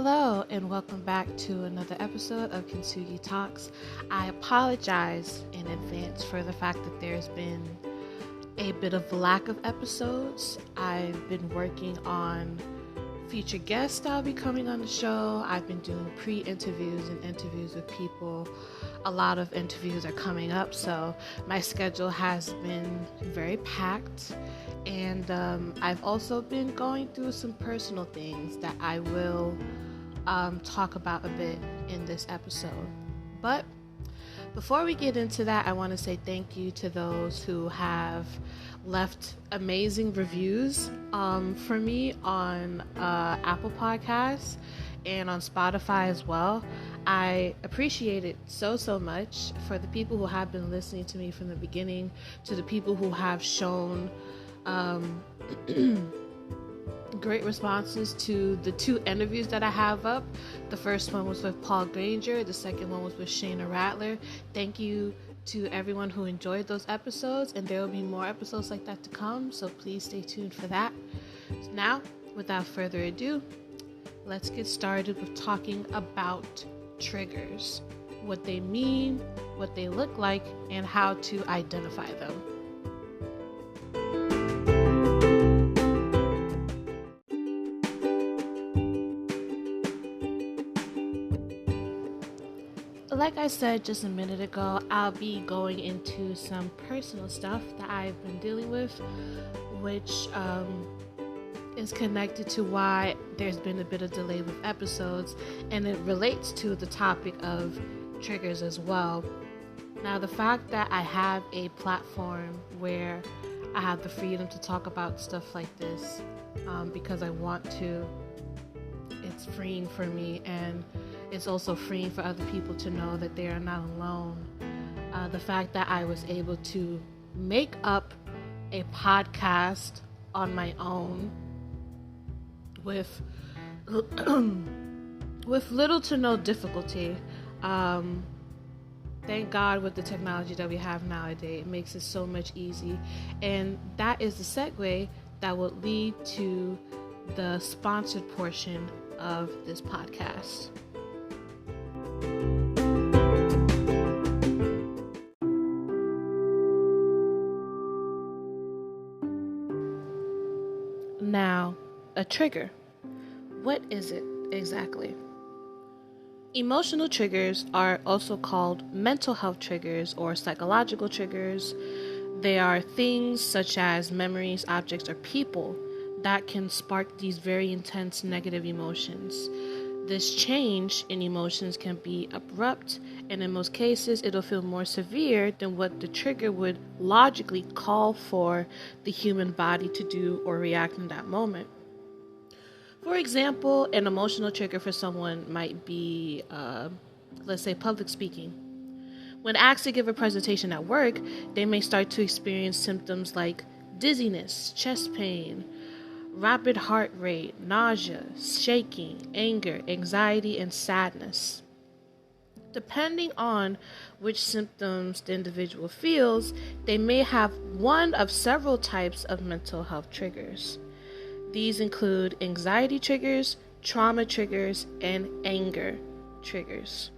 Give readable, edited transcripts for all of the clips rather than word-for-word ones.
Hello, and welcome back to another episode of Kintsugi Talks. I apologize in advance for the fact that there's been a bit of lack of episodes. I've been working on future guests that'll be coming on the show. I've been doing pre-interviews and interviews with people. A lot of interviews are coming up, so my schedule has been very packed. And I've also been going through some personal things that I will talk about a bit in this episode. But before we get into that, I want to say thank you to those who have left amazing reviews for me on Apple Podcasts and on Spotify as well. I appreciate it so much. For the people who have been listening to me from the beginning, to the people who have shown great responses to the two interviews that I have up. The first one was with Paul Granger. The second one was with Shayna Rattler. Thank you to everyone who enjoyed those episodes, and there will be more episodes like that to come, so please stay tuned for that. Now, without further ado, let's get started with talking about triggers, what they mean, what they look like, and how to identify them. Like I said just a minute ago, I'll be going into some personal stuff that I've been dealing with, which is connected to why there's been a bit of delay with episodes, and it relates to the topic of triggers as well. Now, the fact that I have a platform where I have the freedom to talk about stuff like this because I want to, it's freeing for me, and it's also freeing for other people to know that they are not alone. The fact that I was able to make up a podcast on my own with little to no difficulty. Thank God with the technology that we have nowadays, it makes it so much easy. And that is the segue that will lead to the sponsored portion of this podcast. Now, a trigger. What is it exactly? Emotional triggers are also called mental health triggers or psychological triggers. They are things such as memories, objects, or people that can spark these very intense negative emotions. This change in emotions can be abrupt, and in most cases, it'll feel more severe than what the trigger would logically call for the human body to do or react in that moment. For example, an emotional trigger for someone might be, let's say, public speaking. When asked to give a presentation at work, they may start to experience symptoms like dizziness, chest pain, rapid heart rate, nausea, shaking, anger, anxiety, and sadness. Depending on which symptoms the individual feels, they may have one of several types of mental health triggers. These include anxiety triggers, trauma triggers, and anger triggers.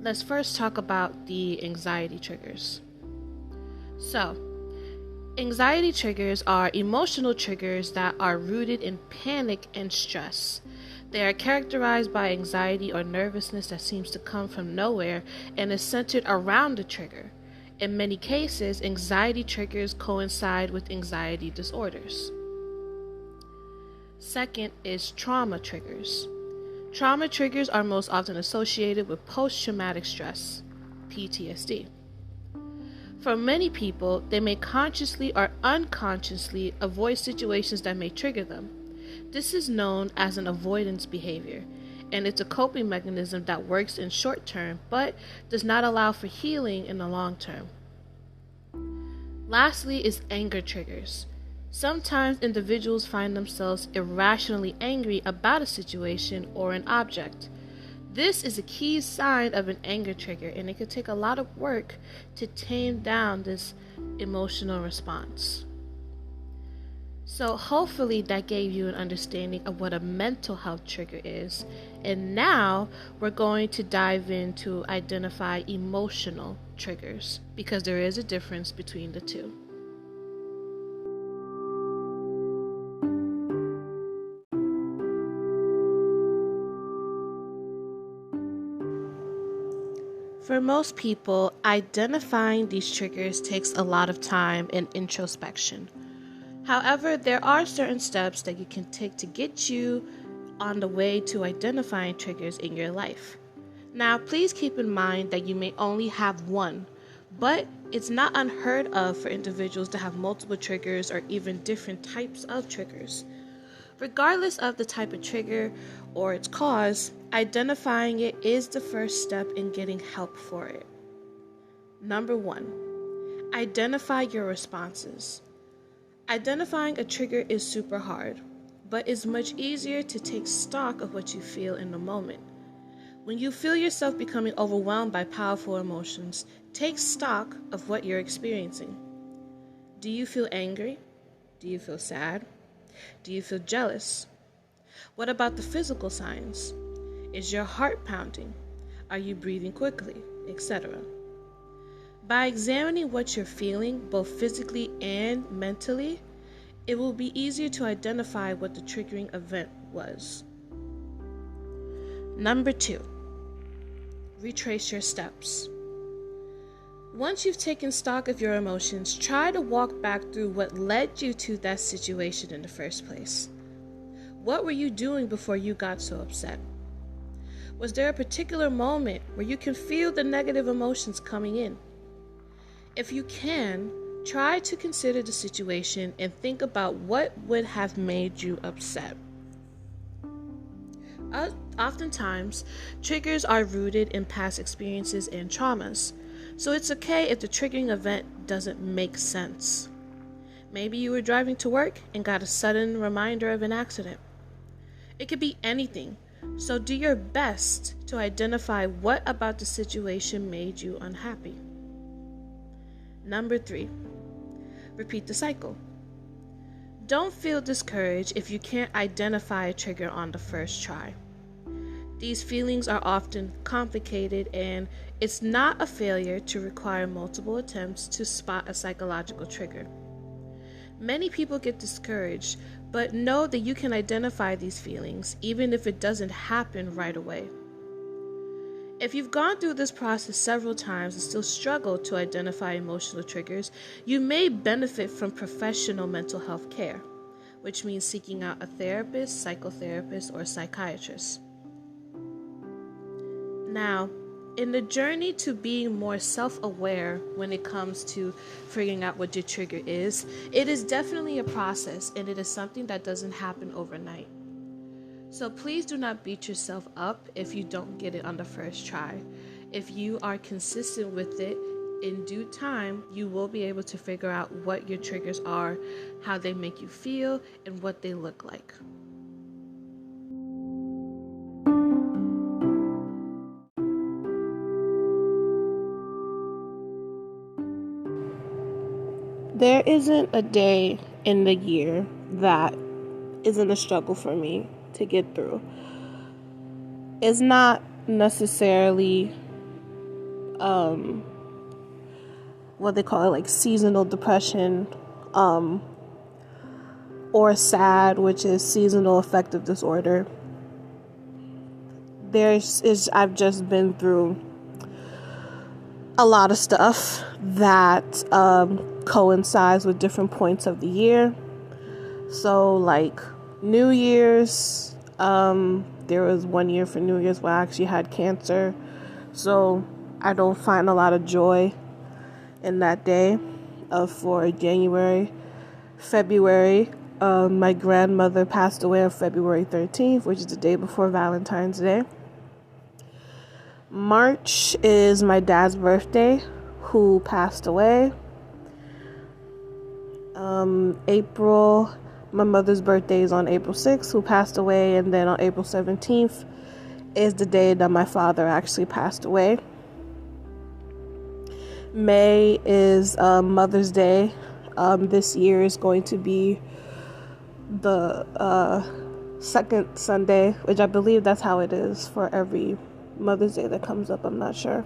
Let's first talk about the anxiety triggers. So, anxiety triggers are emotional triggers that are rooted in panic and stress. They are characterized by anxiety or nervousness that seems to come from nowhere and is centered around the trigger. In many cases, anxiety triggers coincide with anxiety disorders. Second is trauma triggers. Trauma triggers are most often associated with post-traumatic stress, PTSD. For many people, they may consciously or unconsciously avoid situations that may trigger them. This is known as an avoidance behavior, and it's a coping mechanism that works in short term but does not allow for healing in the long term. Lastly is anger triggers. Sometimes individuals find themselves irrationally angry about a situation or an object. This is a key sign of an anger trigger, and it can take a lot of work to tame down this emotional response. So hopefully that gave you an understanding of what a mental health trigger is. And now we're going to dive into identify emotional triggers because there is a difference between the two. For most people, identifying these triggers takes a lot of time and introspection. However, there are certain steps that you can take to get you on the way to identifying triggers in your life. Now, please keep in mind that you may only have one, but it's not unheard of for individuals to have multiple triggers or even different types of triggers. Regardless of the type of trigger or its cause, identifying it is the first step in getting help for it. Number 1, identify your responses. Identifying a trigger is super hard, but it's much easier to take stock of what you feel in the moment. When you feel yourself becoming overwhelmed by powerful emotions, take stock of what you're experiencing. Do you feel angry? Do you feel sad? Do you feel jealous? What about the physical signs? Is your heart pounding? Are you breathing quickly? Etc. By examining what you're feeling, both physically and mentally, it will be easier to identify what the triggering event was. Number 2, retrace your steps. Once you've taken stock of your emotions, try to walk back through what led you to that situation in the first place. What were you doing before you got so upset? Was there a particular moment where you can feel the negative emotions coming in? If you can, try to consider the situation and think about what would have made you upset. Oftentimes, triggers are rooted in past experiences and traumas, so it's okay if the triggering event doesn't make sense. Maybe you were driving to work and got a sudden reminder of an accident. It could be anything, so do your best to identify what about the situation made you unhappy. Number 3, repeat the cycle. Don't feel discouraged if you can't identify a trigger on the first try. These feelings are often complicated, and it's not a failure to require multiple attempts to spot a psychological trigger. Many people get discouraged, but know that you can identify these feelings even if it doesn't happen right away. If you've gone through this process several times and still struggle to identify emotional triggers, you may benefit from professional mental health care, which means seeking out a therapist, psychotherapist, or psychiatrist. Now, in the journey to being more self-aware when it comes to figuring out what your trigger is, it is definitely a process, and it is something that doesn't happen overnight. So please do not beat yourself up if you don't get it on the first try. If you are consistent with it, in due time, you will be able to figure out what your triggers are, how they make you feel, and what they look like. There isn't a day in the year that isn't a struggle for me to get through. It's not necessarily what they call it, like seasonal depression, or SAD, which is seasonal affective disorder. I've just been through a lot of stuff that coincides with different points of the year. So like New Year's, there was one year for New Year's where I actually had cancer, so I don't find a lot of joy in that day. For January, February, my grandmother passed away on February 13th, which is the day before Valentine's Day. March is my dad's birthday, who passed away. April, my mother's birthday is on April 6th, who passed away, and then on April 17th is the day that my father actually passed away. May is Mother's Day. This year is going to be the second Sunday, which I believe that's how it is for every Mother's Day that comes up. I'm not sure.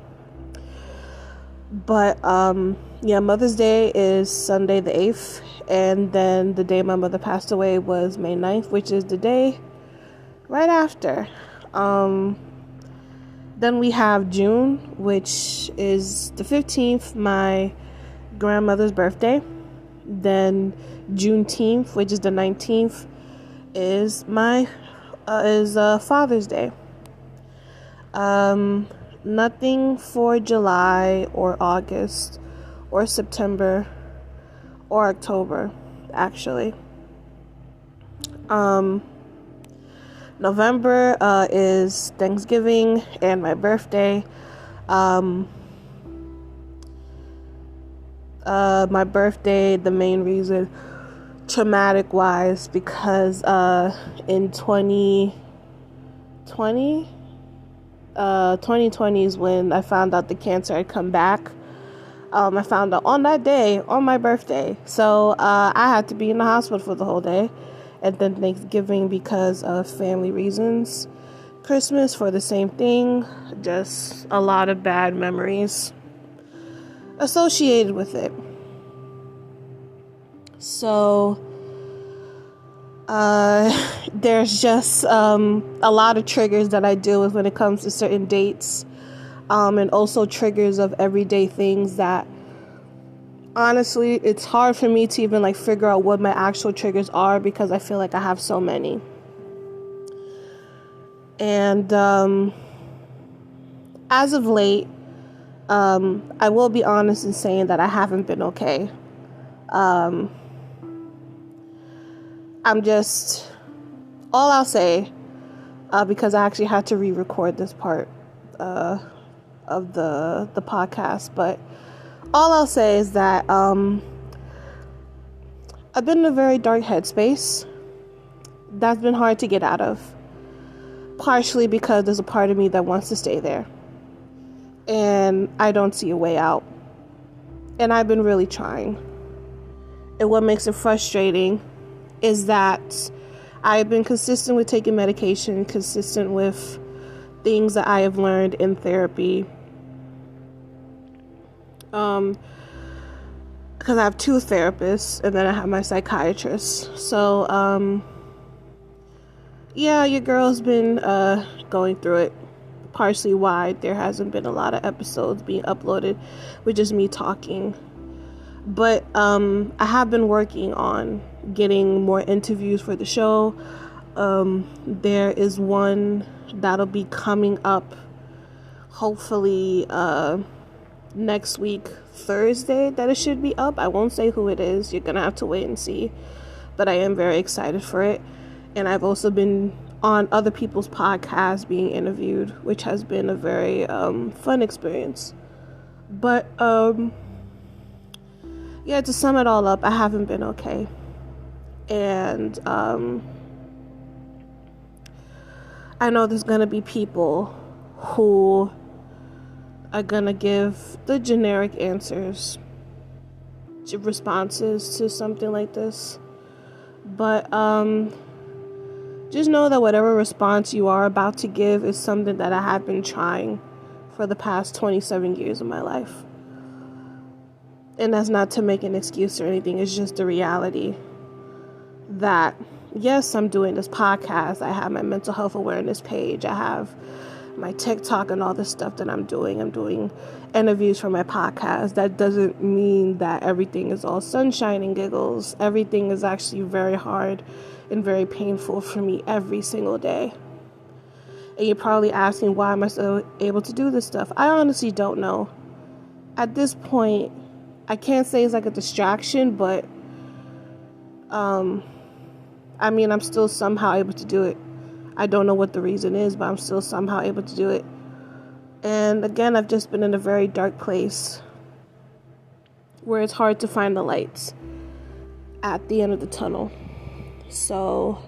But Mother's Day is Sunday the 8th, and then the day my mother passed away was May 9th, which is the day right after. Then we have June, which is the 15th, my grandmother's birthday. Then Juneteenth, which is the 19th, is my Father's Day. Nothing for July or August or September or October, actually. November is Thanksgiving and my birthday. My birthday, the main reason, traumatic wise, because in 2020 is when I found out the cancer had come back. I found out on that day, on my birthday. So I had to be in the hospital for the whole day. And then Thanksgiving because of family reasons. Christmas for the same thing. Just a lot of bad memories associated with it. So there's just a lot of triggers that I deal with when it comes to certain dates, and also triggers of everyday things that honestly it's hard for me to even figure out what my actual triggers are, because I feel like I have so many. And as of late, I will be honest in saying that I haven't been okay. All I'll say, because I actually had to re-record this part of the podcast, but all I'll say is that I've been in a very dark headspace that's been hard to get out of, partially because there's a part of me that wants to stay there, and I don't see a way out, and I've been really trying. And what makes it frustrating is that I've been consistent with taking medication, consistent with things that I have learned in therapy. Because I have two therapists, and then I have my psychiatrist. So, your girl's been going through it. Partially why there hasn't been a lot of episodes being uploaded with just me talking. But I have been working on getting more interviews for the show. There is one that'll be coming up hopefully next week, Thursday, that it should be up. I won't say who it is. You're gonna have to wait and see. But I am very excited for it. And I've also been on other people's podcasts being interviewed, which has been a very fun experience. But to sum it all up, I haven't been okay. And I know there's gonna be people who are gonna give the generic answers, responses to something like this. But just know that whatever response you are about to give is something that I have been trying for the past 27 years of my life. And that's not to make an excuse or anything. It's just the reality that, yes, I'm doing this podcast. I have my mental health awareness page. I have my TikTok and all this stuff that I'm doing. I'm doing interviews for my podcast. That doesn't mean that everything is all sunshine and giggles. Everything is actually very hard and very painful for me every single day. And you're probably asking, why am I so able to do this stuff? I honestly don't know. At this point, I can't say it's like a distraction, but I'm still somehow able to do it. I don't know what the reason is, but I'm still somehow able to do it. And again, I've just been in a very dark place where it's hard to find the lights at the end of the tunnel. So,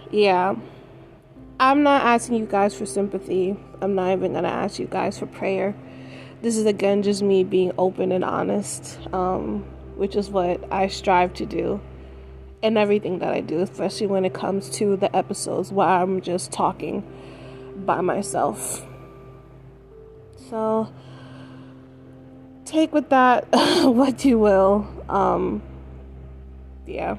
yeah. I'm not asking you guys for sympathy. I'm not even going to ask you guys for prayer. This is, again, just me being open and honest. which is what I strive to do in everything that I do, especially when it comes to the episodes where I'm just talking by myself. So take with that what you will. Yeah.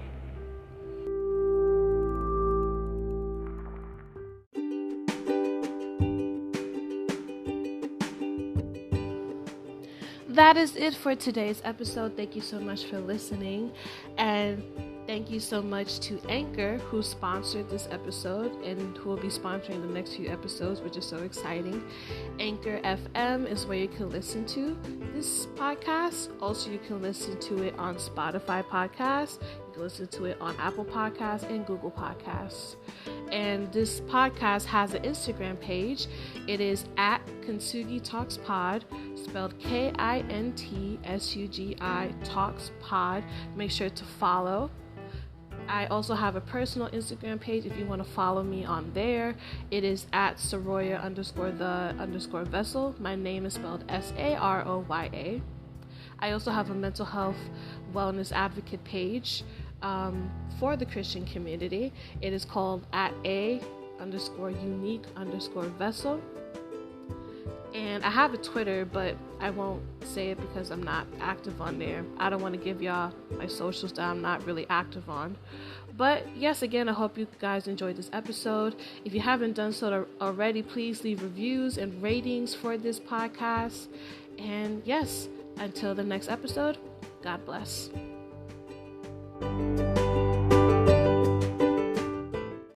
That is it for today's episode. Thank you so much for listening, and thank you so much to Anchor, who sponsored this episode and who will be sponsoring the next few episodes, which is so exciting. Anchor FM is where you can listen to this podcast. Also, you can listen to it on Spotify Podcasts. You can listen to it on Apple Podcasts and Google Podcasts. And this podcast has an Instagram page. It is at Kintsugi Talks Pod, spelled KINTSUGI Talks Pod. Make sure to follow. I also have a personal Instagram page if you want to follow me on there. It is at Saroya_the_vessel. My name is spelled SAROYA. I also have a mental health wellness advocate page for the Christian community. It is called at A_unique_vessel. And I have a Twitter, but I won't say it because I'm not active on there. I don't want to give y'all my socials that I'm not really active on. But yes, again, I hope you guys enjoyed this episode. If you haven't done so already, please leave reviews and ratings for this podcast. And yes, until the next episode, God bless.